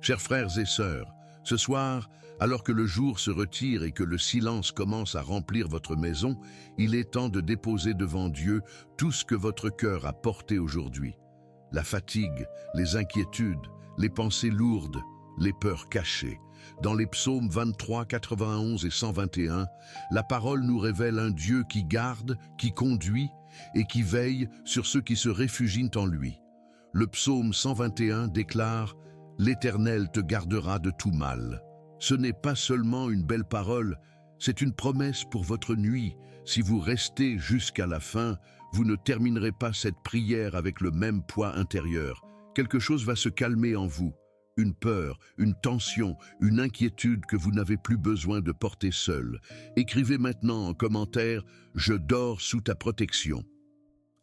Chers frères et sœurs, ce soir, alors que le jour se retire et que le silence commence à remplir votre maison, il est temps de déposer devant Dieu tout ce que votre cœur a porté aujourd'hui. La fatigue, les inquiétudes, les pensées lourdes, les peurs cachées. Dans les psaumes 23, 91 et 121, la parole nous révèle un Dieu qui garde, qui conduit et qui veille sur ceux qui se réfugient en lui. Le psaume 121 déclare « L'Éternel te gardera de tout mal ». Ce n'est pas seulement une belle parole, c'est une promesse pour votre nuit. Si vous restez jusqu'à la fin, vous ne terminerez pas cette prière avec le même poids intérieur. Quelque chose va se calmer en vous. Une peur, une tension, une inquiétude que vous n'avez plus besoin de porter seul. Écrivez maintenant en commentaire « Je dors sous ta protection ».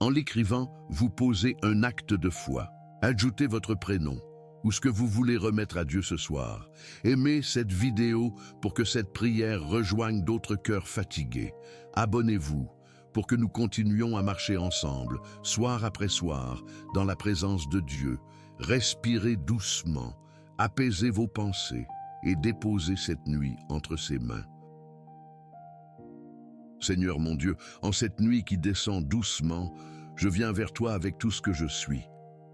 En l'écrivant, vous posez un acte de foi. Ajoutez votre prénom ou ce que vous voulez remettre à Dieu ce soir. Aimez cette vidéo pour que cette prière rejoigne d'autres cœurs fatigués. Abonnez-vous pour que nous continuions à marcher ensemble, soir après soir, dans la présence de Dieu. Respirez doucement, apaisez vos pensées et déposez cette nuit entre ses mains. Seigneur mon Dieu, en cette nuit qui descend doucement, je viens vers toi avec tout ce que je suis.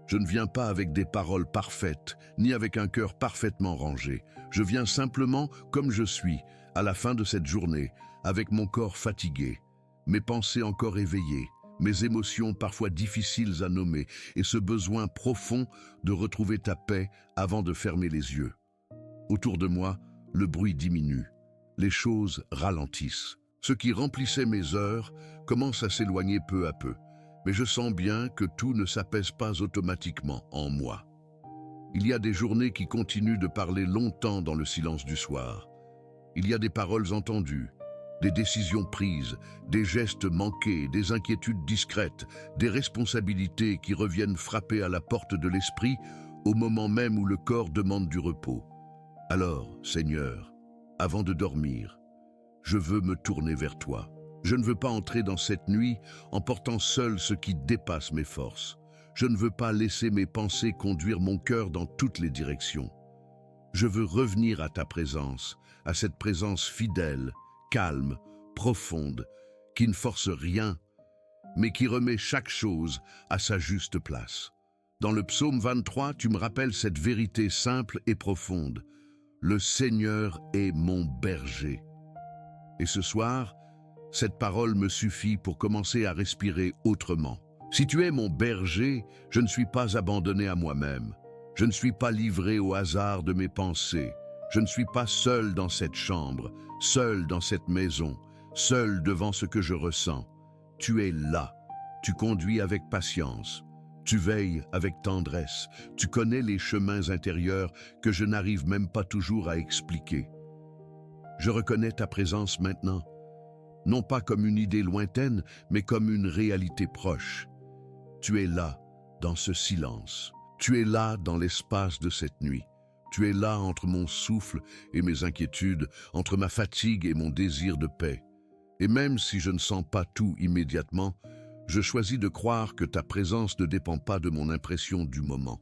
Je ne viens pas avec des paroles parfaites, ni avec un cœur parfaitement rangé. Je viens simplement comme je suis, à la fin de cette journée, avec mon corps fatigué, mes pensées encore éveillées, mes émotions parfois difficiles à nommer, et ce besoin profond de retrouver ta paix avant de fermer les yeux. Autour de moi, le bruit diminue, les choses ralentissent. Ce qui remplissait mes heures commence à s'éloigner peu à peu. Mais je sens bien que tout ne s'apaise pas automatiquement en moi. Il y a des journées qui continuent de parler longtemps dans le silence du soir. Il y a des paroles entendues, des décisions prises, des gestes manqués, des inquiétudes discrètes, des responsabilités qui reviennent frapper à la porte de l'esprit au moment même où le corps demande du repos. Alors, Seigneur, avant de dormir, je veux me tourner vers toi. Je ne veux pas entrer dans cette nuit en portant seul ce qui dépasse mes forces. Je ne veux pas laisser mes pensées conduire mon cœur dans toutes les directions. Je veux revenir à ta présence, à cette présence fidèle, calme, profonde, qui ne force rien, mais qui remet chaque chose à sa juste place. Dans le psaume 23, tu me rappelles cette vérité simple et profonde. Le Seigneur est mon berger. Et ce soir, cette parole me suffit pour commencer à respirer autrement. Si tu es mon berger, je ne suis pas abandonné à moi-même. Je ne suis pas livré au hasard de mes pensées. Je ne suis pas seul dans cette chambre, seul dans cette maison, seul devant ce que je ressens. Tu es là. Tu conduis avec patience. Tu veilles avec tendresse. Tu connais les chemins intérieurs que je n'arrive même pas toujours à expliquer. Je reconnais ta présence maintenant. Non pas comme une idée lointaine, mais comme une réalité proche. Tu es là, dans ce silence. Tu es là dans l'espace de cette nuit. Tu es là entre mon souffle et mes inquiétudes, entre ma fatigue et mon désir de paix. Et même si je ne sens pas tout immédiatement, je choisis de croire que ta présence ne dépend pas de mon impression du moment.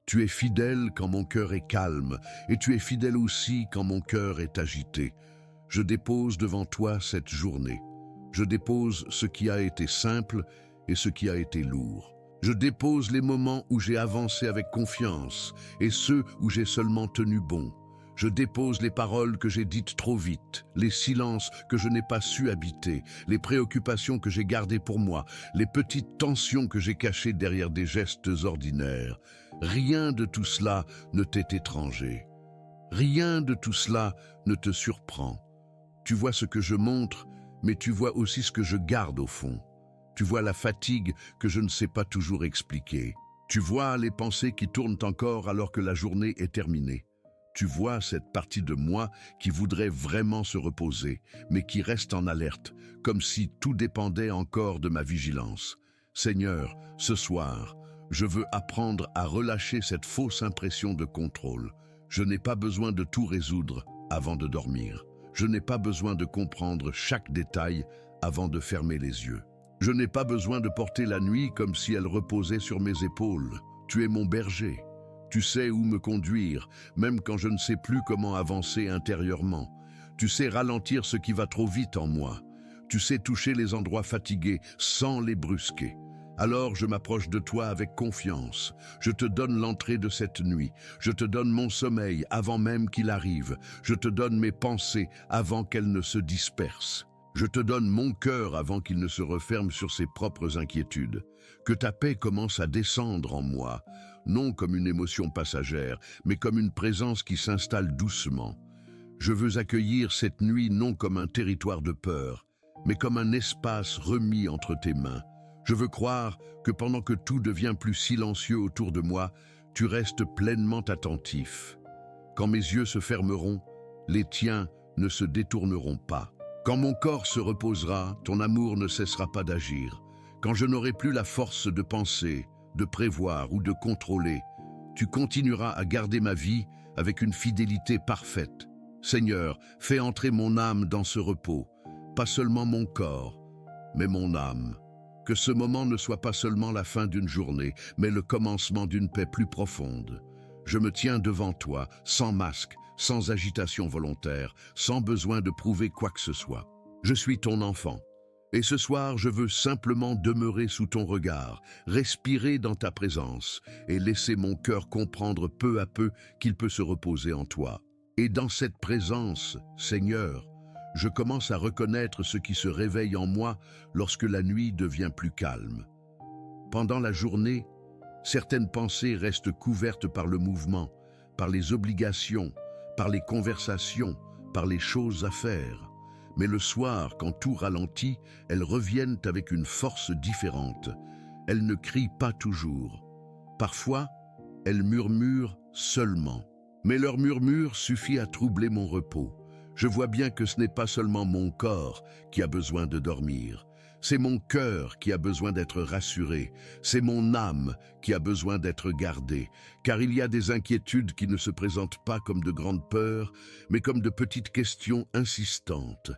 Tu es fidèle quand mon cœur est calme, et tu es fidèle aussi quand mon cœur est agité. Je dépose devant toi cette journée. Je dépose ce qui a été simple et ce qui a été lourd. Je dépose les moments où j'ai avancé avec confiance et ceux où j'ai seulement tenu bon. Je dépose les paroles que j'ai dites trop vite, les silences que je n'ai pas su habiter, les préoccupations que j'ai gardées pour moi, les petites tensions que j'ai cachées derrière des gestes ordinaires. Rien de tout cela ne t'est étranger. Rien de tout cela ne te surprend. Tu vois ce que je montre, mais tu vois aussi ce que je garde au fond. Tu vois la fatigue que je ne sais pas toujours expliquer. Tu vois les pensées qui tournent encore alors que la journée est terminée. Tu vois cette partie de moi qui voudrait vraiment se reposer, mais qui reste en alerte, comme si tout dépendait encore de ma vigilance. Seigneur, ce soir, je veux apprendre à relâcher cette fausse impression de contrôle. Je n'ai pas besoin de tout résoudre avant de dormir. Je n'ai pas besoin de comprendre chaque détail avant de fermer les yeux. Je n'ai pas besoin de porter la nuit comme si elle reposait sur mes épaules. Tu es mon berger. Tu sais où me conduire, même quand je ne sais plus comment avancer intérieurement. Tu sais ralentir ce qui va trop vite en moi. Tu sais toucher les endroits fatigués sans les brusquer. Alors je m'approche de toi avec confiance. Je te donne l'entrée de cette nuit. Je te donne mon sommeil avant même qu'il arrive. Je te donne mes pensées avant qu'elles ne se dispersent. Je te donne mon cœur avant qu'il ne se referme sur ses propres inquiétudes. Que ta paix commence à descendre en moi, non comme une émotion passagère, mais comme une présence qui s'installe doucement. Je veux accueillir cette nuit non comme un territoire de peur, mais comme un espace remis entre tes mains. Je veux croire que pendant que tout devient plus silencieux autour de moi, tu restes pleinement attentif. Quand mes yeux se fermeront, les tiens ne se détourneront pas. Quand mon corps se reposera, ton amour ne cessera pas d'agir. Quand je n'aurai plus la force de penser, de prévoir ou de contrôler, tu continueras à garder ma vie avec une fidélité parfaite. Seigneur, fais entrer mon âme dans ce repos, pas seulement mon corps, mais mon âme. Que ce moment ne soit pas seulement la fin d'une journée, mais le commencement d'une paix plus profonde. Je me tiens devant toi, sans masque, sans agitation volontaire, sans besoin de prouver quoi que ce soit. Je suis ton enfant. Et ce soir, je veux simplement demeurer sous ton regard, respirer dans ta présence et laisser mon cœur comprendre peu à peu qu'il peut se reposer en toi. Et dans cette présence, Seigneur, je commence à reconnaître ce qui se réveille en moi lorsque la nuit devient plus calme. Pendant la journée, certaines pensées restent couvertes par le mouvement, par les obligations, par les conversations, par les choses à faire. Mais le soir, quand tout ralentit, elles reviennent avec une force différente. Elles ne crient pas toujours. Parfois, elles murmurent seulement. Mais leur murmure suffit à troubler mon repos. Je vois bien que ce n'est pas seulement mon corps qui a besoin de dormir. C'est mon cœur qui a besoin d'être rassuré. C'est mon âme qui a besoin d'être gardée. Car il y a des inquiétudes qui ne se présentent pas comme de grandes peurs, mais comme de petites questions insistantes.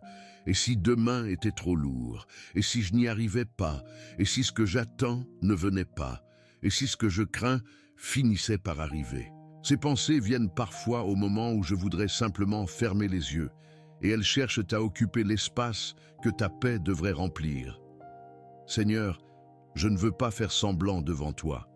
Et si demain était trop lourd? Et si je n'y arrivais pas? Et si ce que j'attends ne venait pas? Et si ce que je crains finissait par arriver? Ces pensées viennent parfois au moment où je voudrais simplement fermer les yeux, et elles cherchent à occuper l'espace que ta paix devrait remplir. Seigneur, je ne veux pas faire semblant devant toi.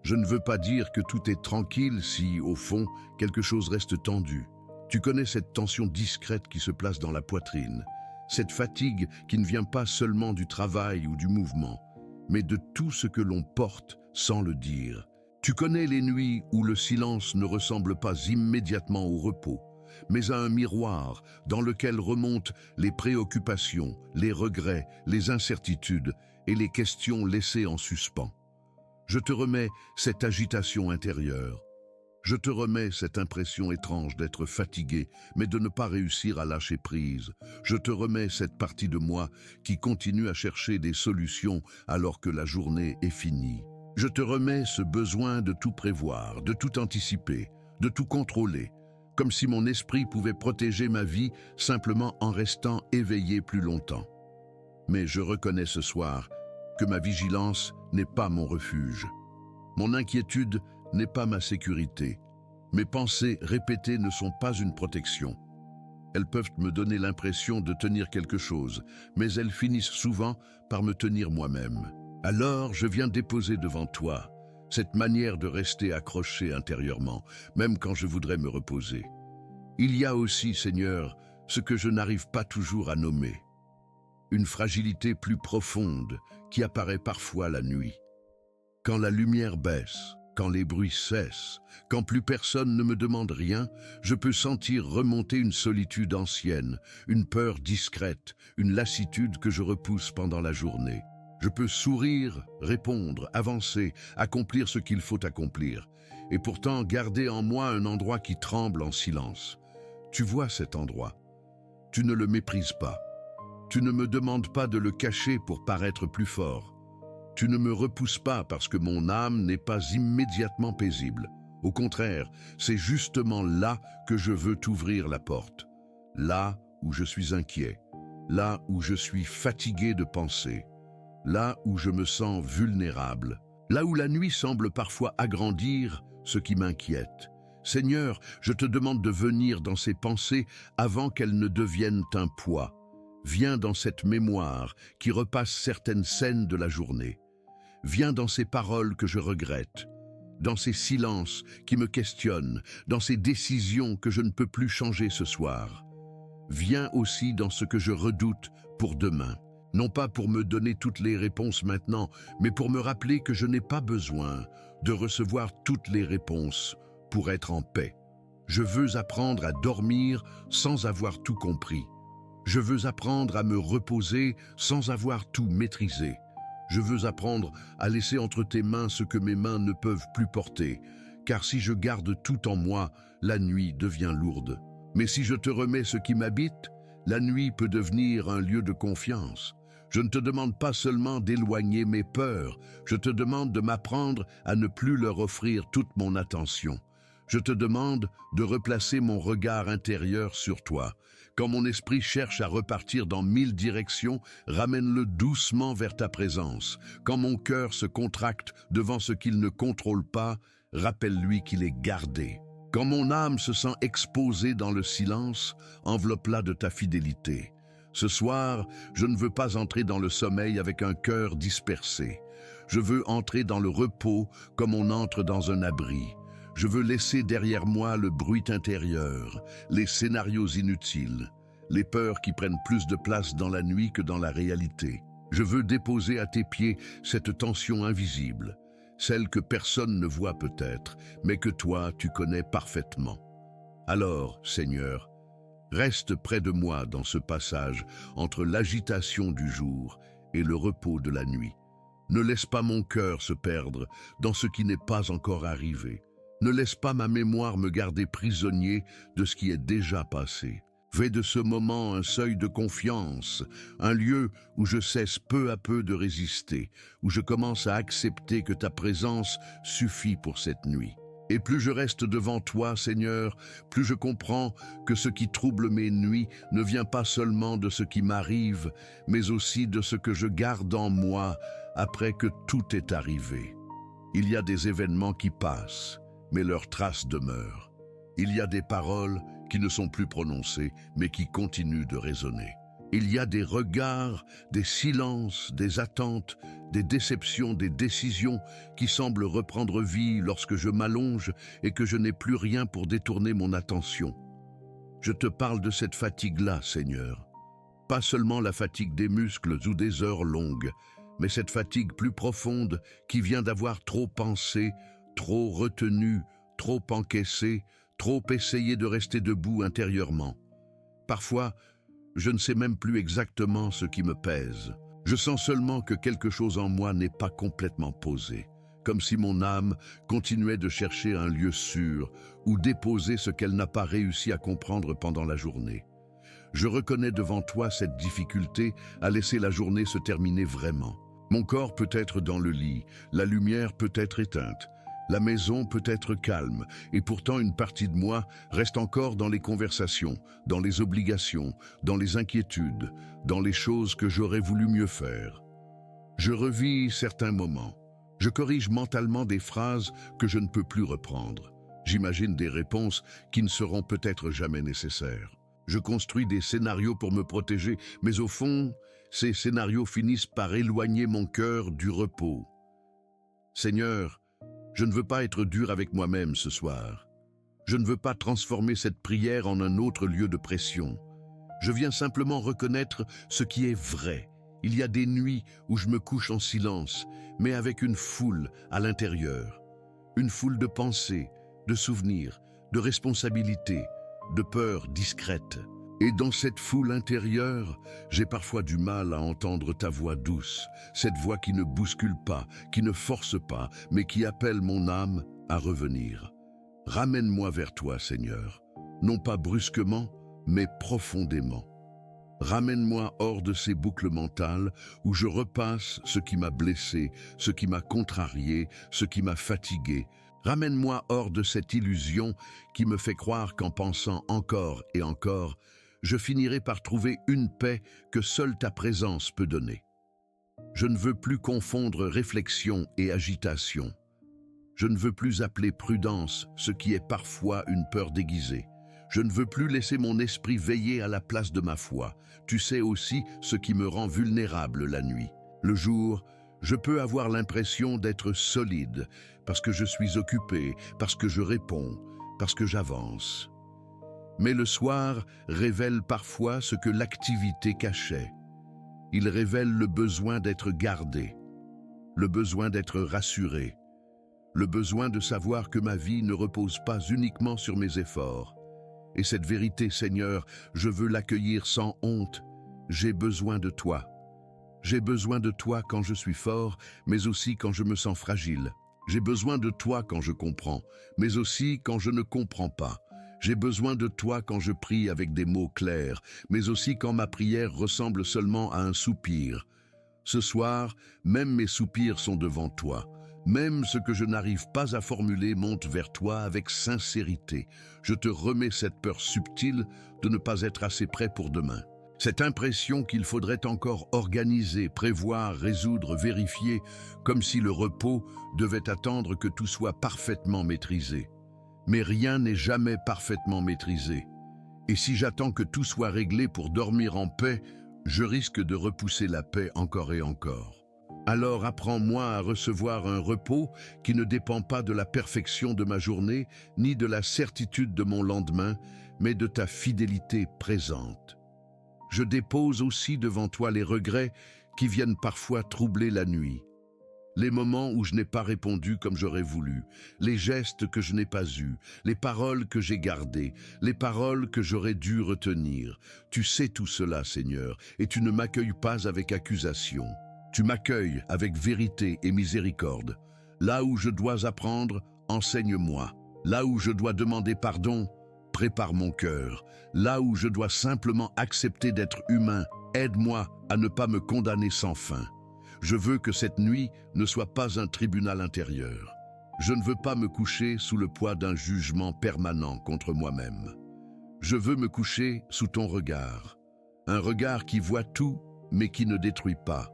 Je ne veux pas dire que tout est tranquille si, au fond, quelque chose reste tendu. Tu connais cette tension discrète qui se place dans la poitrine, cette fatigue qui ne vient pas seulement du travail ou du mouvement, mais de tout ce que l'on porte sans le dire. Tu connais les nuits où le silence ne ressemble pas immédiatement au repos, mais à un miroir dans lequel remontent les préoccupations, les regrets, les incertitudes et les questions laissées en suspens. Je te remets cette agitation intérieure. Je te remets cette impression étrange d'être fatigué, mais de ne pas réussir à lâcher prise. Je te remets cette partie de moi qui continue à chercher des solutions alors que la journée est finie. Je te remets ce besoin de tout prévoir, de tout anticiper, de tout contrôler, comme si mon esprit pouvait protéger ma vie simplement en restant éveillé plus longtemps. Mais je reconnais ce soir que ma vigilance n'est pas mon refuge. Mon inquiétude n'est pas ma sécurité. Mes pensées répétées ne sont pas une protection. Elles peuvent me donner l'impression de tenir quelque chose, mais elles finissent souvent par me tenir moi-même. Alors je viens déposer devant toi cette manière de rester accroché intérieurement, même quand je voudrais me reposer. Il y a aussi, Seigneur, ce que je n'arrive pas toujours à nommer. Une fragilité plus profonde qui apparaît parfois la nuit. Quand la lumière baisse, quand les bruits cessent, quand plus personne ne me demande rien, je peux sentir remonter une solitude ancienne, une peur discrète, une lassitude que je repousse pendant la journée. Je peux sourire, répondre, avancer, accomplir ce qu'il faut accomplir, et pourtant garder en moi un endroit qui tremble en silence. Tu vois cet endroit. Tu ne le méprises pas. Tu ne me demandes pas de le cacher pour paraître plus fort. Tu ne me repousses pas parce que mon âme n'est pas immédiatement paisible. Au contraire, c'est justement là que je veux t'ouvrir la porte. Là où je suis inquiet. Là où je suis fatigué de penser. Là où je me sens vulnérable. Là où la nuit semble parfois agrandir ce qui m'inquiète. Seigneur, je te demande de venir dans ces pensées avant qu'elles ne deviennent un poids. Viens dans cette mémoire qui repasse certaines scènes de la journée. Viens dans ces paroles que je regrette, dans ces silences qui me questionnent, dans ces décisions que je ne peux plus changer ce soir. Viens aussi dans ce que je redoute pour demain. Non pas pour me donner toutes les réponses maintenant, mais pour me rappeler que je n'ai pas besoin de recevoir toutes les réponses pour être en paix. Je veux apprendre à dormir sans avoir tout compris. Je veux apprendre à me reposer sans avoir tout maîtrisé. Je veux apprendre à laisser entre tes mains ce que mes mains ne peuvent plus porter, car si je garde tout en moi, la nuit devient lourde. Mais si je te remets ce qui m'habite, la nuit peut devenir un lieu de confiance. Je ne te demande pas seulement d'éloigner mes peurs, je te demande de m'apprendre à ne plus leur offrir toute mon attention. Je te demande de replacer mon regard intérieur sur toi. Quand mon esprit cherche à repartir dans 1000 directions, ramène-le doucement vers ta présence. Quand mon cœur se contracte devant ce qu'il ne contrôle pas, rappelle-lui qu'il est gardé. Quand mon âme se sent exposée dans le silence, enveloppe-la de ta fidélité. Ce soir, je ne veux pas entrer dans le sommeil avec un cœur dispersé. Je veux entrer dans le repos comme on entre dans un abri. Je veux laisser derrière moi le bruit intérieur, les scénarios inutiles, les peurs qui prennent plus de place dans la nuit que dans la réalité. Je veux déposer à tes pieds cette tension invisible, celle que personne ne voit peut-être, mais que toi, tu connais parfaitement. Alors, Seigneur, reste près de moi dans ce passage entre l'agitation du jour et le repos de la nuit. Ne laisse pas mon cœur se perdre dans ce qui n'est pas encore arrivé. Ne laisse pas ma mémoire me garder prisonnier de ce qui est déjà passé. Fais de ce moment un seuil de confiance, un lieu où je cesse peu à peu de résister, où je commence à accepter que ta présence suffit pour cette nuit. Et plus je reste devant toi, Seigneur, plus je comprends que ce qui trouble mes nuits ne vient pas seulement de ce qui m'arrive, mais aussi de ce que je garde en moi après que tout est arrivé. Il y a des événements qui passent, mais leurs traces demeurent. Il y a des paroles qui ne sont plus prononcées, mais qui continuent de résonner. Il y a des regards, des silences, des attentes, des déceptions, des décisions qui semblent reprendre vie lorsque je m'allonge et que je n'ai plus rien pour détourner mon attention. Je te parle de cette fatigue-là, Seigneur. Pas seulement la fatigue des muscles ou des heures longues, mais cette fatigue plus profonde qui vient d'avoir trop pensé, trop retenu, trop encaissé, trop essayé de rester debout intérieurement. Parfois, je ne sais même plus exactement ce qui me pèse. Je sens seulement que quelque chose en moi n'est pas complètement posé, comme si mon âme continuait de chercher un lieu sûr où déposer ce qu'elle n'a pas réussi à comprendre pendant la journée. Je reconnais devant toi cette difficulté à laisser la journée se terminer vraiment. Mon corps peut être dans le lit, la lumière peut être éteinte, la maison peut être calme, et pourtant une partie de moi reste encore dans les conversations, dans les obligations, dans les inquiétudes, dans les choses que j'aurais voulu mieux faire. Je revis certains moments. Je corrige mentalement des phrases que je ne peux plus reprendre. J'imagine des réponses qui ne seront peut-être jamais nécessaires. Je construis des scénarios pour me protéger, mais au fond, ces scénarios finissent par éloigner mon cœur du repos. Seigneur, je ne veux pas être dur avec moi-même ce soir. Je ne veux pas transformer cette prière en un autre lieu de pression. Je viens simplement reconnaître ce qui est vrai. Il y a des nuits où je me couche en silence, mais avec une foule à l'intérieur. Une foule de pensées, de souvenirs, de responsabilités, de peurs discrètes. Et dans cette foule intérieure, j'ai parfois du mal à entendre ta voix douce, cette voix qui ne bouscule pas, qui ne force pas, mais qui appelle mon âme à revenir. Ramène-moi vers toi, Seigneur, non pas brusquement, mais profondément. Ramène-moi hors de ces boucles mentales où je repasse ce qui m'a blessé, ce qui m'a contrarié, ce qui m'a fatigué. Ramène-moi hors de cette illusion qui me fait croire qu'en pensant encore et encore, je finirai par trouver une paix que seule ta présence peut donner. Je ne veux plus confondre réflexion et agitation. Je ne veux plus appeler prudence ce qui est parfois une peur déguisée. Je ne veux plus laisser mon esprit veiller à la place de ma foi. Tu sais aussi ce qui me rend vulnérable la nuit. Le jour, je peux avoir l'impression d'être solide parce que je suis occupé, parce que je réponds, parce que j'avance. Mais le soir révèle parfois ce que l'activité cachait. Il révèle le besoin d'être gardé, le besoin d'être rassuré, le besoin de savoir que ma vie ne repose pas uniquement sur mes efforts. Et cette vérité, Seigneur, je veux l'accueillir sans honte. J'ai besoin de toi. J'ai besoin de toi quand je suis fort, mais aussi quand je me sens fragile. J'ai besoin de toi quand je comprends, mais aussi quand je ne comprends pas. J'ai besoin de toi quand je prie avec des mots clairs, mais aussi quand ma prière ressemble seulement à un soupir. Ce soir, même mes soupirs sont devant toi. Même ce que je n'arrive pas à formuler monte vers toi avec sincérité. Je te remets cette peur subtile de ne pas être assez prêt pour demain. Cette impression qu'il faudrait encore organiser, prévoir, résoudre, vérifier, comme si le repos devait attendre que tout soit parfaitement maîtrisé. Mais rien n'est jamais parfaitement maîtrisé. Et si j'attends que tout soit réglé pour dormir en paix, je risque de repousser la paix encore et encore. Alors apprends-moi à recevoir un repos qui ne dépend pas de la perfection de ma journée, ni de la certitude de mon lendemain, mais de ta fidélité présente. Je dépose aussi devant toi les regrets qui viennent parfois troubler la nuit. Les moments où je n'ai pas répondu comme j'aurais voulu, les gestes que je n'ai pas eus, les paroles que j'ai gardées, les paroles que j'aurais dû retenir. Tu sais tout cela, Seigneur, et tu ne m'accueilles pas avec accusation. Tu m'accueilles avec vérité et miséricorde. Là où je dois apprendre, enseigne-moi. Là où je dois demander pardon, prépare mon cœur. Là où je dois simplement accepter d'être humain, aide-moi à ne pas me condamner sans fin. Je veux que cette nuit ne soit pas un tribunal intérieur. Je ne veux pas me coucher sous le poids d'un jugement permanent contre moi-même. Je veux me coucher sous ton regard. Un regard qui voit tout, mais qui ne détruit pas.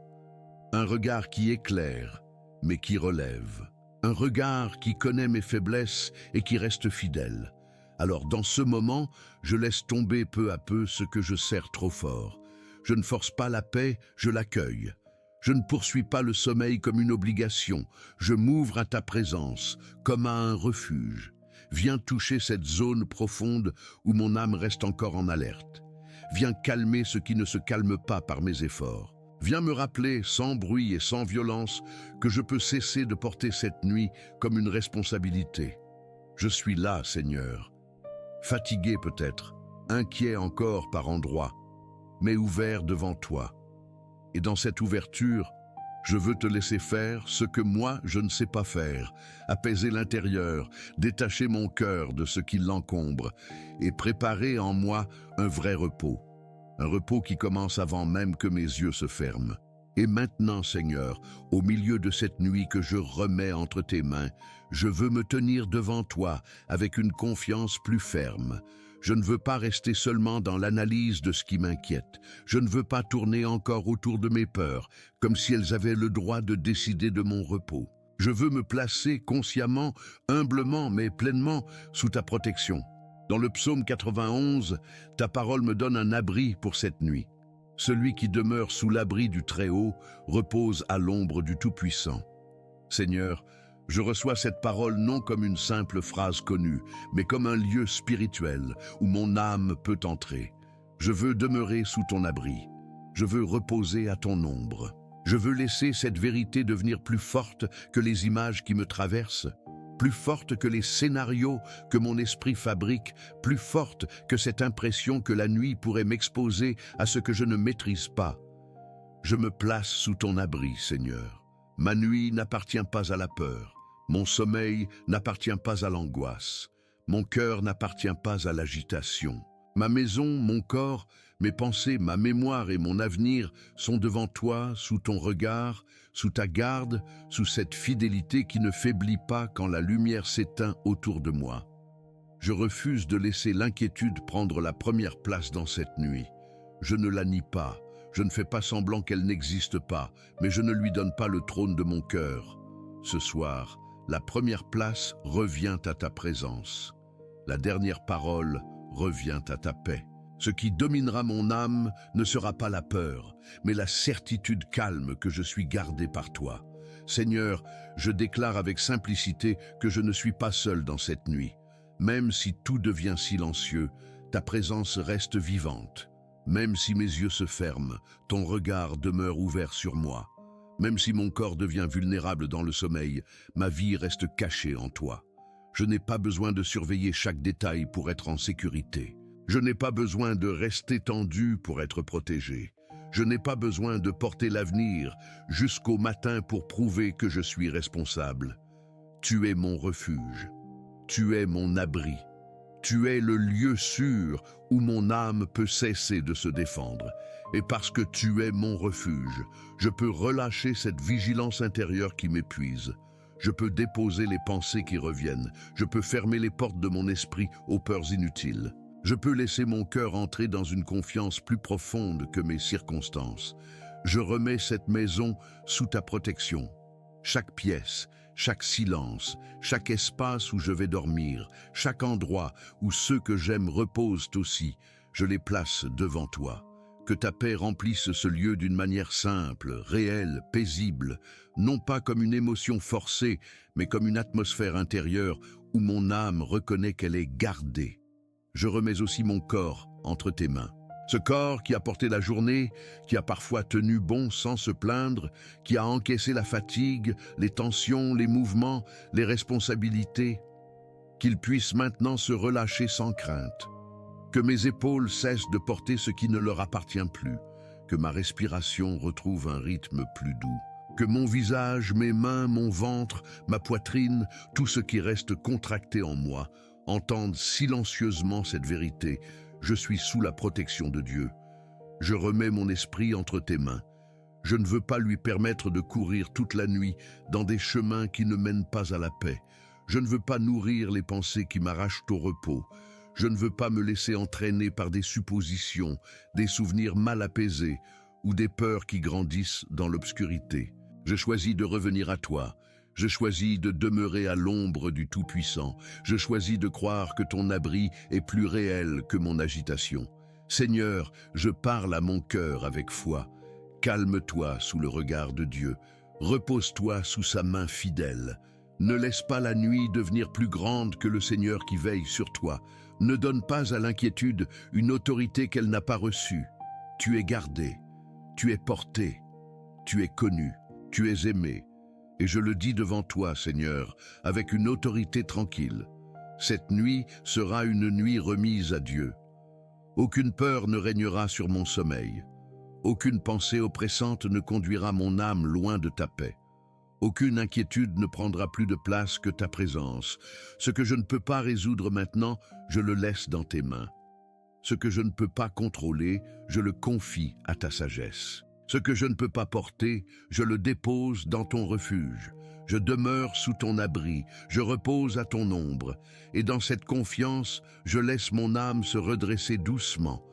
Un regard qui éclaire, mais qui relève. Un regard qui connaît mes faiblesses et qui reste fidèle. Alors dans ce moment, je laisse tomber peu à peu ce que je serre trop fort. Je ne force pas la paix, je l'accueille. Je ne poursuis pas le sommeil comme une obligation. Je m'ouvre à ta présence, comme à un refuge. Viens toucher cette zone profonde où mon âme reste encore en alerte. Viens calmer ce qui ne se calme pas par mes efforts. Viens me rappeler, sans bruit et sans violence, que je peux cesser de porter cette nuit comme une responsabilité. Je suis là, Seigneur. Fatigué peut-être, inquiet encore par endroits, mais ouvert devant toi. Et dans cette ouverture, je veux te laisser faire ce que moi je ne sais pas faire, apaiser l'intérieur, détacher mon cœur de ce qui l'encombre et préparer en moi un vrai repos. Un repos qui commence avant même que mes yeux se ferment. Et maintenant, Seigneur, au milieu de cette nuit que je remets entre tes mains, je veux me tenir devant toi avec une confiance plus ferme. Je ne veux pas rester seulement dans l'analyse de ce qui m'inquiète. Je ne veux pas tourner encore autour de mes peurs, comme si elles avaient le droit de décider de mon repos. Je veux me placer consciemment, humblement, mais pleinement sous ta protection. Dans le psaume 91, ta parole me donne un abri pour cette nuit. Celui qui demeure sous l'abri du Très-Haut repose à l'ombre du Tout-Puissant. Seigneur, je reçois cette parole non comme une simple phrase connue, mais comme un lieu spirituel où mon âme peut entrer. Je veux demeurer sous ton abri. Je veux reposer à ton ombre. Je veux laisser cette vérité devenir plus forte que les images qui me traversent, plus forte que les scénarios que mon esprit fabrique, plus forte que cette impression que la nuit pourrait m'exposer à ce que je ne maîtrise pas. Je me place sous ton abri, Seigneur. Ma nuit n'appartient pas à la peur. Mon sommeil n'appartient pas à l'angoisse. Mon cœur n'appartient pas à l'agitation. Ma maison, mon corps, mes pensées, ma mémoire et mon avenir sont devant toi, sous ton regard, sous ta garde, sous cette fidélité qui ne faiblit pas quand la lumière s'éteint autour de moi. Je refuse de laisser l'inquiétude prendre la première place dans cette nuit. Je ne la nie pas, je ne fais pas semblant qu'elle n'existe pas, mais je ne lui donne pas le trône de mon cœur. Ce soir, La première place revient à ta présence. La dernière parole revient à ta paix. Ce qui dominera mon âme ne sera pas la peur, mais la certitude calme que je suis gardé par toi. Seigneur, je déclare avec simplicité que je ne suis pas seul dans cette nuit. Même si tout devient silencieux, ta présence reste vivante. Même si mes yeux se ferment, ton regard demeure ouvert sur moi. Même si mon corps devient vulnérable dans le sommeil, ma vie reste cachée en toi. Je n'ai pas besoin de surveiller chaque détail pour être en sécurité. Je n'ai pas besoin de rester tendu pour être protégé. Je n'ai pas besoin de porter l'avenir jusqu'au matin pour prouver que je suis responsable. Tu es mon refuge. Tu es mon abri. Tu es le lieu sûr où mon âme peut cesser de se défendre. Et parce que tu es mon refuge, je peux relâcher cette vigilance intérieure qui m'épuise. Je peux déposer les pensées qui reviennent. Je peux fermer les portes de mon esprit aux peurs inutiles. Je peux laisser mon cœur entrer dans une confiance plus profonde que mes circonstances. Je remets cette maison sous ta protection. Chaque pièce, chaque silence, chaque espace où je vais dormir, chaque endroit où ceux que j'aime reposent aussi, je les place devant toi. Que ta paix remplisse ce lieu d'une manière simple, réelle, paisible, non pas comme une émotion forcée, mais comme une atmosphère intérieure où mon âme reconnaît qu'elle est gardée. Je remets aussi mon corps entre tes mains. Ce corps qui a porté la journée, qui a parfois tenu bon sans se plaindre, qui a encaissé la fatigue, les tensions, les mouvements, les responsabilités, qu'il puisse maintenant se relâcher sans crainte. Que mes épaules cessent de porter ce qui ne leur appartient plus, que ma respiration retrouve un rythme plus doux. Que mon visage, mes mains, mon ventre, ma poitrine, tout ce qui reste contracté en moi, entendent silencieusement cette vérité. Je suis sous la protection de Dieu. Je remets mon esprit entre tes mains. Je ne veux pas lui permettre de courir toute la nuit dans des chemins qui ne mènent pas à la paix. Je ne veux pas nourrir les pensées qui m'arrachent au repos. Je ne veux pas me laisser entraîner par des suppositions, des souvenirs mal apaisés ou des peurs qui grandissent dans l'obscurité. Je choisis de revenir à toi. Je choisis de demeurer à l'ombre du Tout-Puissant. Je choisis de croire que ton abri est plus réel que mon agitation. Seigneur, je parle à mon cœur avec foi. Calme-toi sous le regard de Dieu. Repose-toi sous sa main fidèle. Ne laisse pas la nuit devenir plus grande que le Seigneur qui veille sur toi. Ne donne pas à l'inquiétude une autorité qu'elle n'a pas reçue. Tu es gardé, tu es porté, tu es connu, tu es aimé. Et je le dis devant toi, Seigneur, avec une autorité tranquille. Cette nuit sera une nuit remise à Dieu. Aucune peur ne régnera sur mon sommeil. Aucune pensée oppressante ne conduira mon âme loin de ta paix. Aucune inquiétude ne prendra plus de place que ta présence. Ce que je ne peux pas résoudre maintenant, je le laisse dans tes mains. Ce que je ne peux pas contrôler, je le confie à ta sagesse. Ce que je ne peux pas porter, je le dépose dans ton refuge. Je demeure sous ton abri, je repose à ton ombre. Et dans cette confiance, je laisse mon âme se redresser doucement,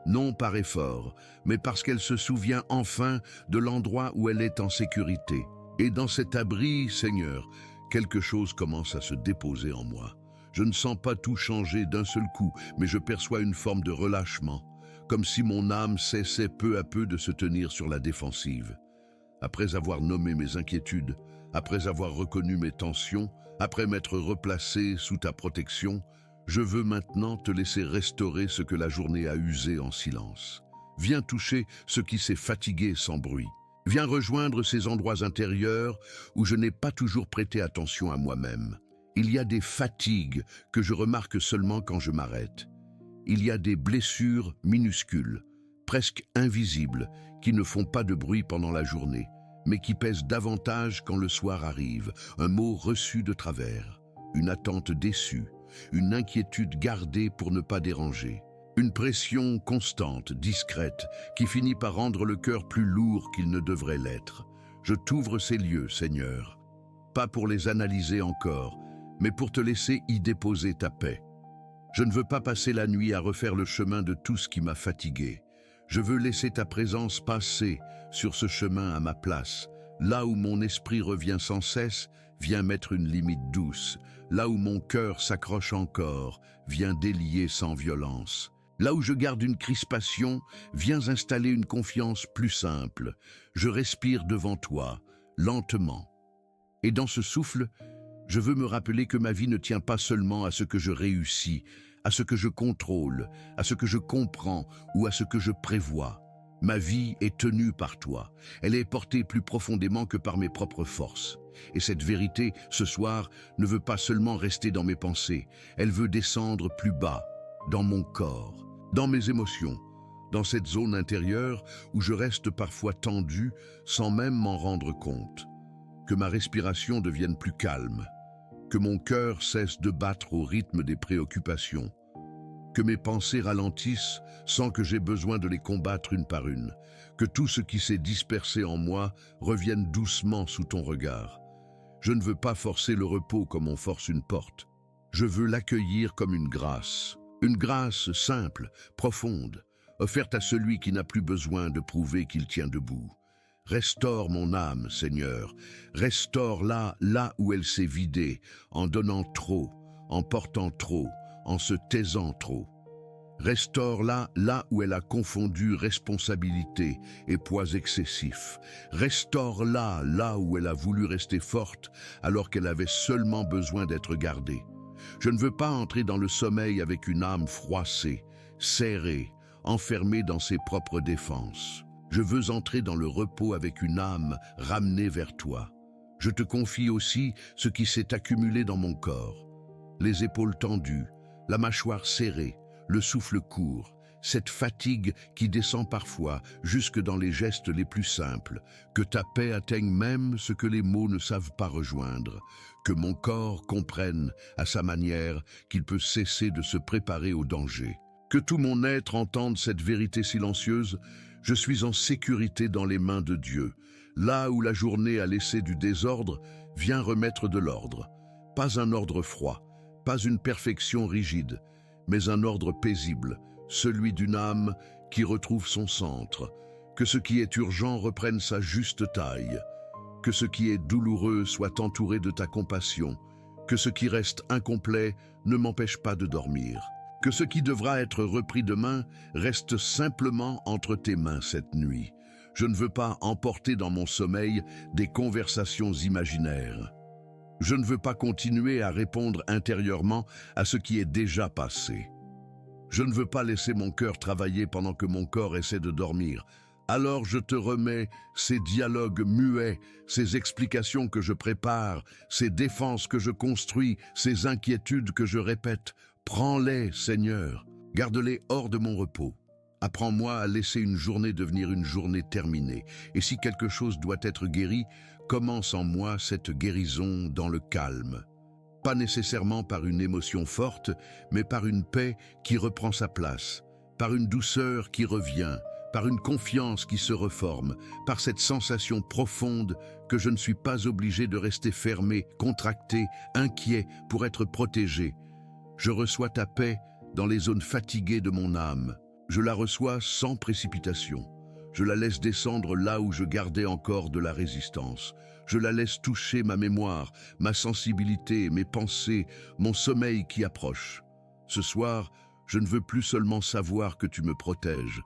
non par effort, mais parce qu'elle se souvient enfin de l'endroit où elle est en sécurité. Et dans cet abri, Seigneur, quelque chose commence à se déposer en moi. Je ne sens pas tout changer d'un seul coup, mais je perçois une forme de relâchement, comme si mon âme cessait peu à peu de se tenir sur la défensive. Après avoir nommé mes inquiétudes, après avoir reconnu mes tensions, après m'être replacé sous ta protection, je veux maintenant te laisser restaurer ce que la journée a usé en silence. Viens toucher ce qui s'est fatigué sans bruit. Viens rejoindre ces endroits intérieurs où je n'ai pas toujours prêté attention à moi-même. Il y a des fatigues que je remarque seulement quand je m'arrête. Il y a des blessures minuscules, presque invisibles, qui ne font pas de bruit pendant la journée, mais qui pèsent davantage quand le soir arrive. Un mot reçu de travers, une attente déçue, une inquiétude gardée pour ne pas déranger. Une pression constante, discrète, qui finit par rendre le cœur plus lourd qu'il ne devrait l'être. Je t'ouvre ces lieux, Seigneur, pas pour les analyser encore, mais pour te laisser y déposer ta paix. Je ne veux pas passer la nuit à refaire le chemin de tout ce qui m'a fatigué. Je veux laisser ta présence passer sur ce chemin à ma place, Là où mon esprit revient sans cesse, viens mettre une limite douce. Là où mon cœur s'accroche encore, viens délier sans violence. Là où je garde une crispation, viens installer une confiance plus simple. Je respire devant toi, lentement. Et dans ce souffle, je veux me rappeler que ma vie ne tient pas seulement à ce que je réussis, à ce que je contrôle, à ce que je comprends ou à ce que je prévois. Ma vie est tenue par toi. Elle est portée plus profondément que par mes propres forces. Et cette vérité, ce soir, ne veut pas seulement rester dans mes pensées. Elle veut descendre plus bas, dans mon corps, dans mes émotions, dans cette zone intérieure où je reste parfois tendu sans même m'en rendre compte. Que ma respiration devienne plus calme, que mon cœur cesse de battre au rythme des préoccupations, que mes pensées ralentissent sans que j'aie besoin de les combattre une par une, que tout ce qui s'est dispersé en moi revienne doucement sous ton regard. Je ne veux pas forcer le repos comme on force une porte. Je veux l'accueillir comme une grâce simple, profonde, offerte à celui qui n'a plus besoin de prouver qu'il tient debout. Restaure mon âme, Seigneur, restaure-la là où elle s'est vidée, en donnant trop, en portant trop, en se taisant trop. Restaure-la là où elle a confondu responsabilité et poids excessif. Restaure-la là où elle a voulu rester forte alors qu'elle avait seulement besoin d'être gardée. Je ne veux pas entrer dans le sommeil avec une âme froissée, serrée, enfermée dans ses propres défenses. Je veux entrer dans le repos avec une âme ramenée vers toi. Je te confie aussi ce qui s'est accumulé dans mon corps. Les épaules tendues, la mâchoire serrée, le souffle court, cette fatigue qui descend parfois jusque dans les gestes les plus simples, que ta paix atteigne même ce que les mots ne savent pas rejoindre, que mon corps comprenne à sa manière qu'il peut cesser de se préparer au danger. Que tout mon être entende cette vérité silencieuse, je suis en sécurité dans les mains de Dieu. Là où la journée a laissé du désordre, viens remettre de l'ordre. Pas un ordre froid, pas une perfection rigide, mais un ordre paisible, celui d'une âme qui retrouve son centre. Que ce qui est urgent reprenne sa juste taille. Que ce qui est douloureux soit entouré de ta compassion. Que ce qui reste incomplet ne m'empêche pas de dormir. Que ce qui devra être repris demain reste simplement entre tes mains cette nuit. Je ne veux pas emporter dans mon sommeil des conversations imaginaires. Je ne veux pas continuer à répondre intérieurement à ce qui est déjà passé. Je ne veux pas laisser mon cœur travailler pendant que mon corps essaie de dormir. Alors je te remets ces dialogues muets, ces explications que je prépare, ces défenses que je construis, ces inquiétudes que je répète. Prends-les, Seigneur, garde-les hors de mon repos. Apprends-moi à laisser une journée devenir une journée terminée. Et si quelque chose doit être guéri, commence en moi cette guérison dans le calme. Pas nécessairement par une émotion forte, mais par une paix qui reprend sa place, par une douceur qui revient, par une confiance qui se reforme, par cette sensation profonde que je ne suis pas obligé de rester fermé, contracté, inquiet pour être protégé. Je reçois ta paix dans les zones fatiguées de mon âme. Je la reçois sans précipitation. Je la laisse descendre là où je gardais encore de la résistance. Je la laisse toucher ma mémoire, ma sensibilité, mes pensées, mon sommeil qui approche. Ce soir, je ne veux plus seulement savoir que tu me protèges.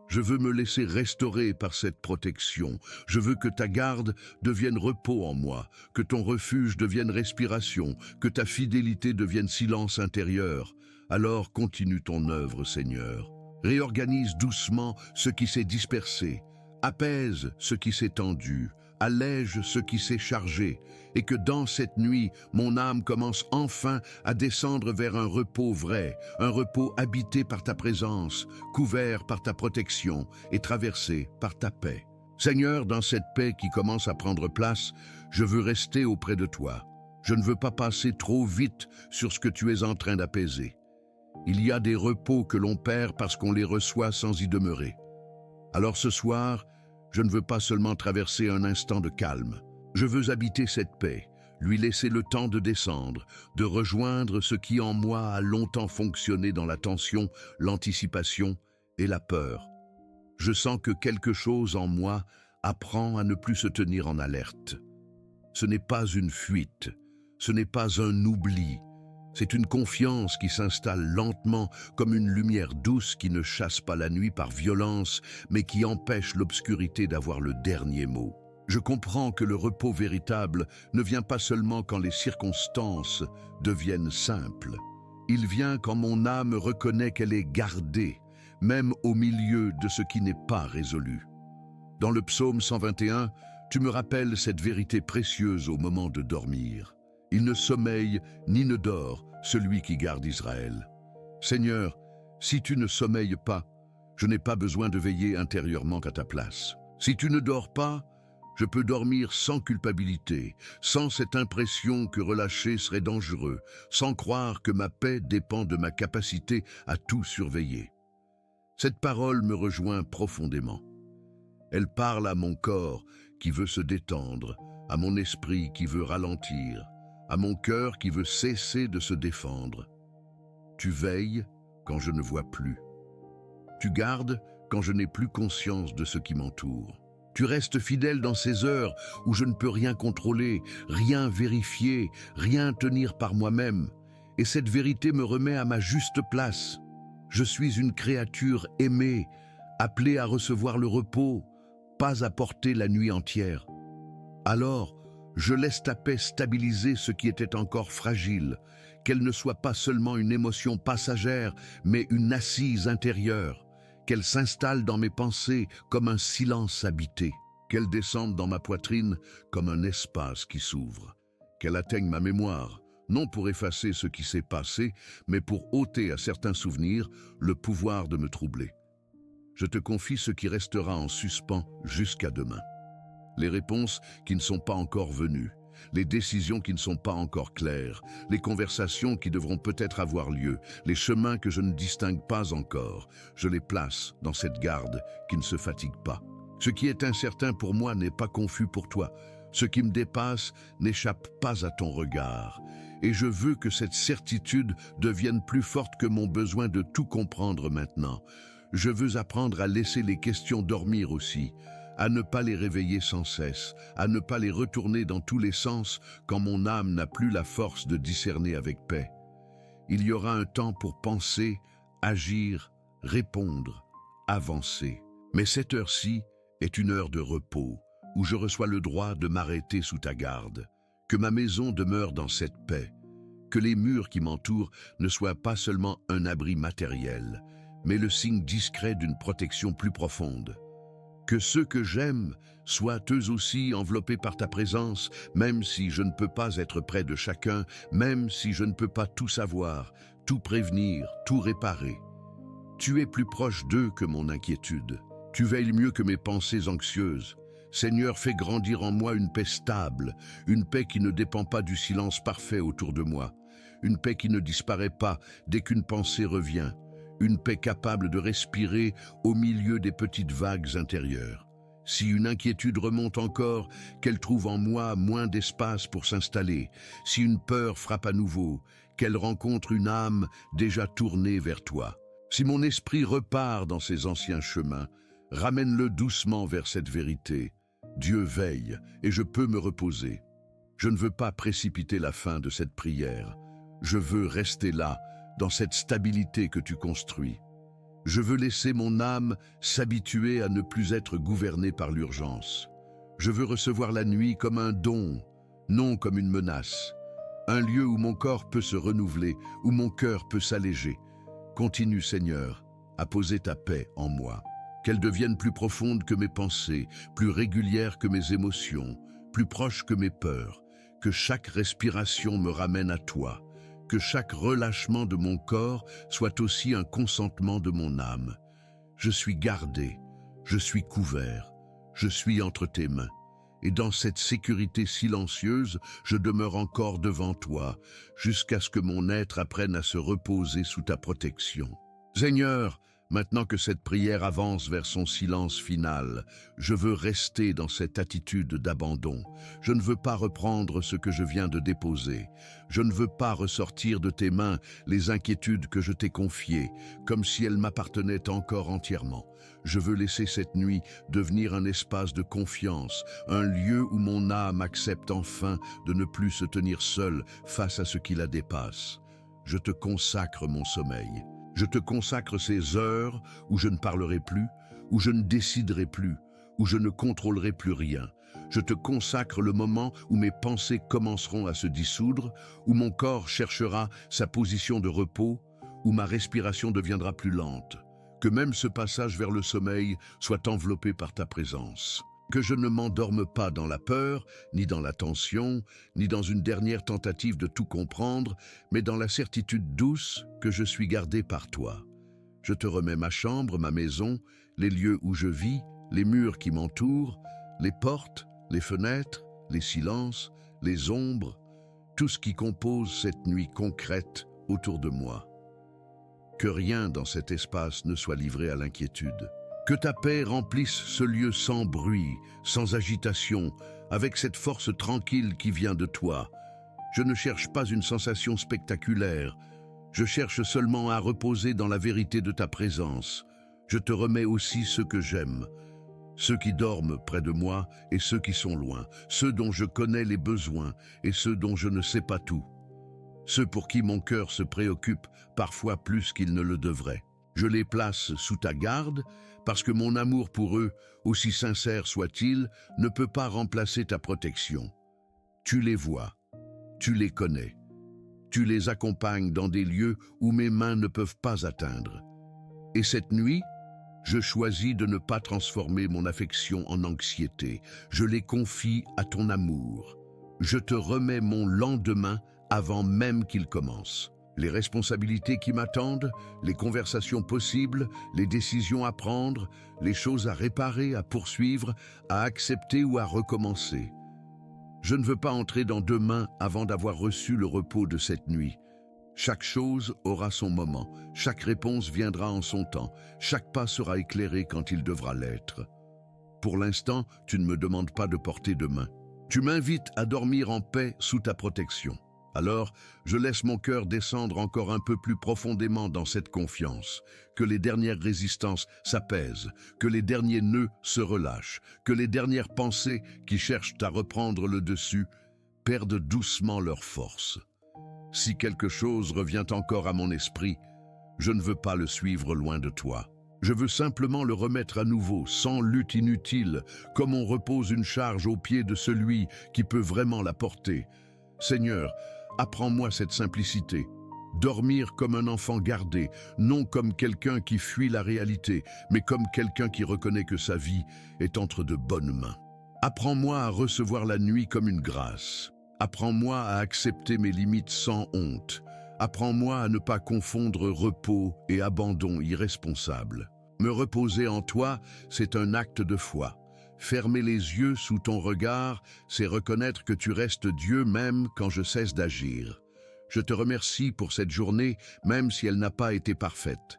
Je veux me laisser restaurer par cette protection. Je veux que ta garde devienne repos en moi, que ton refuge devienne respiration, que ta fidélité devienne silence intérieur. Alors continue ton œuvre, Seigneur. Réorganise doucement ce qui s'est dispersé, apaise ce qui s'est tendu, allège ce qui s'est chargé, et que dans cette nuit, mon âme commence enfin à descendre vers un repos vrai, un repos habité par ta présence, couvert par ta protection et traversé par ta paix. Seigneur, dans cette paix qui commence à prendre place, je veux rester auprès de toi. Je ne veux pas passer trop vite sur ce que tu es en train d'apaiser. Il y a des repos que l'on perd parce qu'on les reçoit sans y demeurer. Alors ce soir, je ne veux pas seulement traverser un instant de calme. Je veux habiter cette paix, lui laisser le temps de descendre, de rejoindre ce qui en moi a longtemps fonctionné dans la tension, l'anticipation et la peur. Je sens que quelque chose en moi apprend à ne plus se tenir en alerte. Ce n'est pas une fuite, ce n'est pas un oubli, c'est une confiance qui s'installe lentement comme une lumière douce qui ne chasse pas la nuit par violence, mais qui empêche l'obscurité d'avoir le dernier mot. Je comprends que le repos véritable ne vient pas seulement quand les circonstances deviennent simples. Il vient quand mon âme reconnaît qu'elle est gardée, même au milieu de ce qui n'est pas résolu. Dans le psaume 121, tu me rappelles cette vérité précieuse au moment de dormir. Il ne sommeille ni ne dort celui qui garde Israël. Seigneur, si tu ne sommeilles pas, je n'ai pas besoin de veiller intérieurement à ta place. Si tu ne dors pas, je peux dormir sans culpabilité, sans cette impression que relâcher serait dangereux, sans croire que ma paix dépend de ma capacité à tout surveiller. Cette parole me rejoint profondément. Elle parle à mon corps qui veut se détendre, à mon esprit qui veut ralentir, à mon cœur qui veut cesser de se défendre. Tu veilles quand je ne vois plus. Tu gardes quand je n'ai plus conscience de ce qui m'entoure. Tu restes fidèle dans ces heures où je ne peux rien contrôler, rien vérifier, rien tenir par moi-même. Et cette vérité me remet à ma juste place. Je suis une créature aimée, appelée à recevoir le repos, pas à porter la nuit entière. Alors, je laisse ta paix stabiliser ce qui était encore fragile, qu'elle ne soit pas seulement une émotion passagère, mais une assise intérieure, qu'elle s'installe dans mes pensées comme un silence habité, qu'elle descende dans ma poitrine comme un espace qui s'ouvre, qu'elle atteigne ma mémoire, non pour effacer ce qui s'est passé, mais pour ôter à certains souvenirs le pouvoir de me troubler. Je te confie ce qui restera en suspens jusqu'à demain. Les réponses qui ne sont pas encore venues, les décisions qui ne sont pas encore claires, les conversations qui devront peut-être avoir lieu, les chemins que je ne distingue pas encore, je les place dans cette garde qui ne se fatigue pas. Ce qui est incertain pour moi n'est pas confus pour toi. Ce qui me dépasse n'échappe pas à ton regard. Et je veux que cette certitude devienne plus forte que mon besoin de tout comprendre maintenant. Je veux apprendre à laisser les questions dormir aussi, à ne pas les réveiller sans cesse, à ne pas les retourner dans tous les sens quand mon âme n'a plus la force de discerner avec paix. Il y aura un temps pour penser, agir, répondre, avancer. Mais cette heure-ci est une heure de repos, où je reçois le droit de m'arrêter sous ta garde, que ma maison demeure dans cette paix, que les murs qui m'entourent ne soient pas seulement un abri matériel, mais le signe discret d'une protection plus profonde. Que ceux que j'aime soient eux aussi enveloppés par ta présence, même si je ne peux pas être près de chacun, même si je ne peux pas tout savoir, tout prévenir, tout réparer. Tu es plus proche d'eux que mon inquiétude. Tu veilles mieux que mes pensées anxieuses. Seigneur, fais grandir en moi une paix stable, une paix qui ne dépend pas du silence parfait autour de moi, une paix qui ne disparaît pas dès qu'une pensée revient, une paix capable de respirer au milieu des petites vagues intérieures. Si une inquiétude remonte encore, qu'elle trouve en moi moins d'espace pour s'installer. Si une peur frappe à nouveau, qu'elle rencontre une âme déjà tournée vers toi. Si mon esprit repart dans ses anciens chemins, ramène-le doucement vers cette vérité. Dieu veille et je peux me reposer. Je ne veux pas précipiter la fin de cette prière. Je veux rester là, dans cette stabilité que tu construis. Je veux laisser mon âme s'habituer à ne plus être gouvernée par l'urgence. Je veux recevoir la nuit comme un don, non comme une menace. Un lieu où mon corps peut se renouveler, où mon cœur peut s'alléger. Continue, Seigneur, à poser ta paix en moi. Qu'elle devienne plus profonde que mes pensées, plus régulière que mes émotions, plus proche que mes peurs. Que chaque respiration me ramène à toi. Que chaque relâchement de mon corps soit aussi un consentement de mon âme. Je suis gardé, je suis couvert, je suis entre tes mains. Et dans cette sécurité silencieuse, je demeure encore devant toi, jusqu'à ce que mon être apprenne à se reposer sous ta protection. Seigneur, Maintenant que cette prière avance vers son silence final, je veux rester dans cette attitude d'abandon. Je ne veux pas reprendre ce que je viens de déposer. Je ne veux pas ressortir de tes mains les inquiétudes que je t'ai confiées, comme si elles m'appartenaient encore entièrement. Je veux laisser cette nuit devenir un espace de confiance, un lieu où mon âme accepte enfin de ne plus se tenir seule face à ce qui la dépasse. Je te consacre mon sommeil. Je te consacre ces heures où je ne parlerai plus, où je ne déciderai plus, où je ne contrôlerai plus rien. Je te consacre le moment où mes pensées commenceront à se dissoudre, où mon corps cherchera sa position de repos, où ma respiration deviendra plus lente. Que même ce passage vers le sommeil soit enveloppé par ta présence. Que je ne m'endorme pas dans la peur, ni dans la tension, ni dans une dernière tentative de tout comprendre, mais dans la certitude douce que je suis gardé par toi. Je te remets ma chambre, ma maison, les lieux où je vis, les murs qui m'entourent, les portes, les fenêtres, les silences, les ombres, tout ce qui compose cette nuit concrète autour de moi. Que rien dans cet espace ne soit livré à l'inquiétude. Que ta paix remplisse ce lieu sans bruit, sans agitation, avec cette force tranquille qui vient de toi. Je ne cherche pas une sensation spectaculaire. Je cherche seulement à reposer dans la vérité de ta présence. Je te remets aussi ceux que j'aime, ceux qui dorment près de moi et ceux qui sont loin, ceux dont je connais les besoins et ceux dont je ne sais pas tout, ceux pour qui mon cœur se préoccupe parfois plus qu'il ne le devrait. Je les place sous ta garde parce que mon amour pour eux, aussi sincère soit-il, ne peut pas remplacer ta protection. Tu les vois, tu les connais, tu les accompagnes dans des lieux où mes mains ne peuvent pas atteindre. Et cette nuit, je choisis de ne pas transformer mon affection en anxiété. Je les confie à ton amour. Je te remets mon lendemain avant même qu'il commence. Les responsabilités qui m'attendent, les conversations possibles, les décisions à prendre, les choses à réparer, à poursuivre, à accepter ou à recommencer. Je ne veux pas entrer dans demain avant d'avoir reçu le repos de cette nuit. Chaque chose aura son moment, chaque réponse viendra en son temps, chaque pas sera éclairé quand il devra l'être. Pour l'instant, tu ne me demandes pas de porter demain. Tu m'invites à dormir en paix sous ta protection. Alors, je laisse mon cœur descendre encore un peu plus profondément dans cette confiance, que les dernières résistances s'apaisent, que les derniers nœuds se relâchent, que les dernières pensées qui cherchent à reprendre le dessus perdent doucement leur force. Si quelque chose revient encore à mon esprit, je ne veux pas le suivre loin de toi. Je veux simplement le remettre à nouveau, sans lutte inutile, comme on repose une charge aux pieds de celui qui peut vraiment la porter. Seigneur, apprends-moi cette simplicité. Dormir comme un enfant gardé, non comme quelqu'un qui fuit la réalité, mais comme quelqu'un qui reconnaît que sa vie est entre de bonnes mains. Apprends-moi à recevoir la nuit comme une grâce. Apprends-moi à accepter mes limites sans honte. Apprends-moi à ne pas confondre repos et abandon irresponsable. Me reposer en toi, c'est un acte de foi. Fermer les yeux sous ton regard, c'est reconnaître que tu restes Dieu même quand je cesse d'agir. Je te remercie pour cette journée, même si elle n'a pas été parfaite.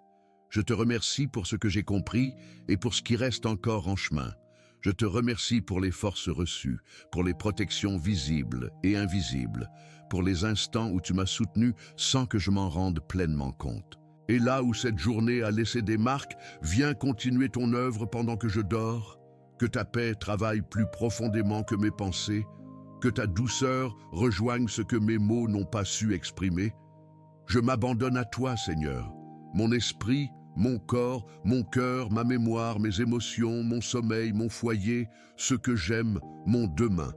Je te remercie pour ce que j'ai compris et pour ce qui reste encore en chemin. Je te remercie pour les forces reçues, pour les protections visibles et invisibles, pour les instants où tu m'as soutenu sans que je m'en rende pleinement compte. Et là où cette journée a laissé des marques, viens continuer ton œuvre pendant que je dors. Que ta paix travaille plus profondément que mes pensées, que ta douceur rejoigne ce que mes mots n'ont pas su exprimer. Je m'abandonne à toi, Seigneur. Mon esprit, mon corps, mon cœur, ma mémoire, mes émotions, mon sommeil, mon foyer, ce que j'aime, mon demain.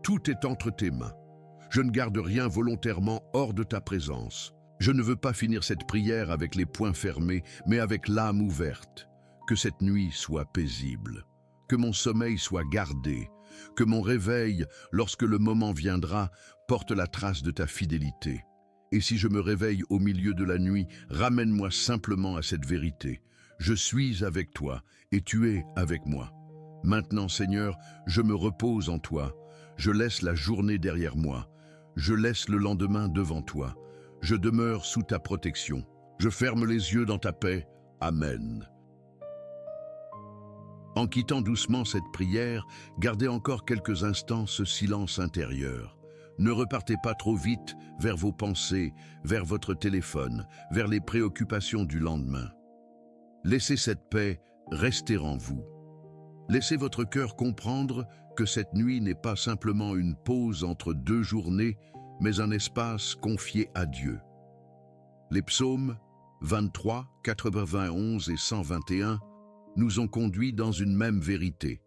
Tout est entre tes mains. Je ne garde rien volontairement hors de ta présence. Je ne veux pas finir cette prière avec les poings fermés, mais avec l'âme ouverte. Que cette nuit soit paisible. Que mon sommeil soit gardé, que mon réveil, lorsque le moment viendra, porte la trace de ta fidélité. Et si je me réveille au milieu de la nuit, ramène-moi simplement à cette vérité. Je suis avec toi et tu es avec moi. Maintenant, Seigneur, je me repose en toi. Je laisse la journée derrière moi. Je laisse le lendemain devant toi. Je demeure sous ta protection. Je ferme les yeux dans ta paix, Amen. En quittant doucement cette prière, gardez encore quelques instants ce silence intérieur. Ne repartez pas trop vite vers vos pensées, vers votre téléphone, vers les préoccupations du lendemain. Laissez cette paix rester en vous. Laissez votre cœur comprendre que cette nuit n'est pas simplement une pause entre deux journées, mais un espace confié à Dieu. Les psaumes 23, 91 et 121 nous ont conduits dans une même vérité.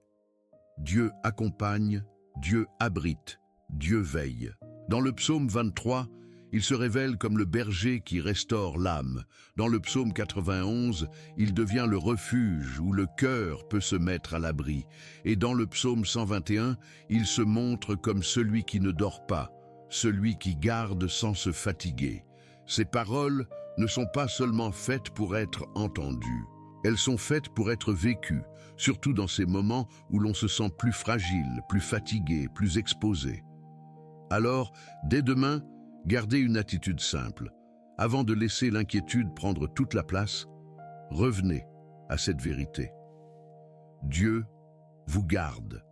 Dieu accompagne, Dieu abrite, Dieu veille. Dans le psaume 23, il se révèle comme le berger qui restaure l'âme. Dans le psaume 91, il devient le refuge où le cœur peut se mettre à l'abri. Et dans le psaume 121, il se montre comme celui qui ne dort pas, celui qui garde sans se fatiguer. Ces paroles ne sont pas seulement faites pour être entendues. Elles sont faites pour être vécues, surtout dans ces moments où l'on se sent plus fragile, plus fatigué, plus exposé. Alors, dès demain, gardez une attitude simple. Avant de laisser l'inquiétude prendre toute la place, revenez à cette vérité. Dieu vous garde.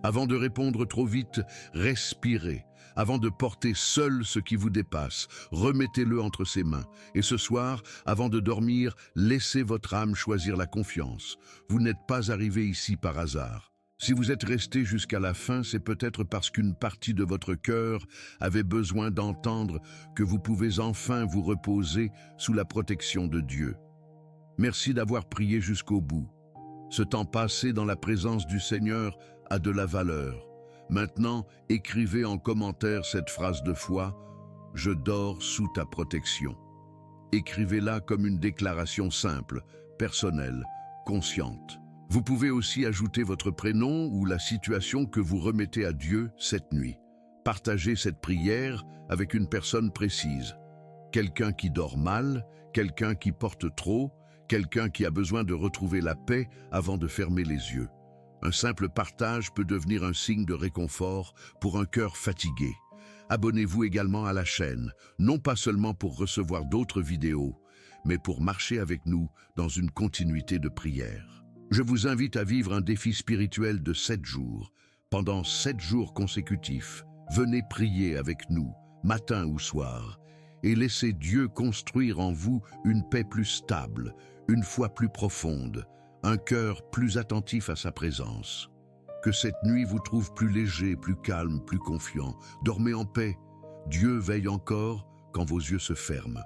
Avant de répondre trop vite, respirez. Avant de porter seul ce qui vous dépasse, remettez-le entre ses mains. Et ce soir, avant de dormir, laissez votre âme choisir la confiance. Vous n'êtes pas arrivé ici par hasard. Si vous êtes resté jusqu'à la fin, c'est peut-être parce qu'une partie de votre cœur avait besoin d'entendre que vous pouvez enfin vous reposer sous la protection de Dieu. Merci d'avoir prié jusqu'au bout. Ce temps passé dans la présence du Seigneur a de la valeur. Maintenant, écrivez en commentaire cette phrase de foi « Je dors sous ta protection ». Écrivez-la comme une déclaration simple, personnelle, consciente. Vous pouvez aussi ajouter votre prénom ou la situation que vous remettez à Dieu cette nuit. Partagez cette prière avec une personne précise. Quelqu'un qui dort mal, quelqu'un qui porte trop, quelqu'un qui a besoin de retrouver la paix avant de fermer les yeux. Un simple partage peut devenir un signe de réconfort pour un cœur fatigué. Abonnez-vous également à la chaîne, non pas seulement pour recevoir d'autres vidéos, mais pour marcher avec nous dans une continuité de prière. Je vous invite à vivre un défi spirituel de 7 jours. Pendant 7 jours consécutifs, venez prier avec nous, matin ou soir, et laissez Dieu construire en vous une paix plus stable, une foi plus profonde, un cœur plus attentif à sa présence. Que cette nuit vous trouve plus léger, plus calme, plus confiant. Dormez en paix. Dieu veille encore quand vos yeux se ferment.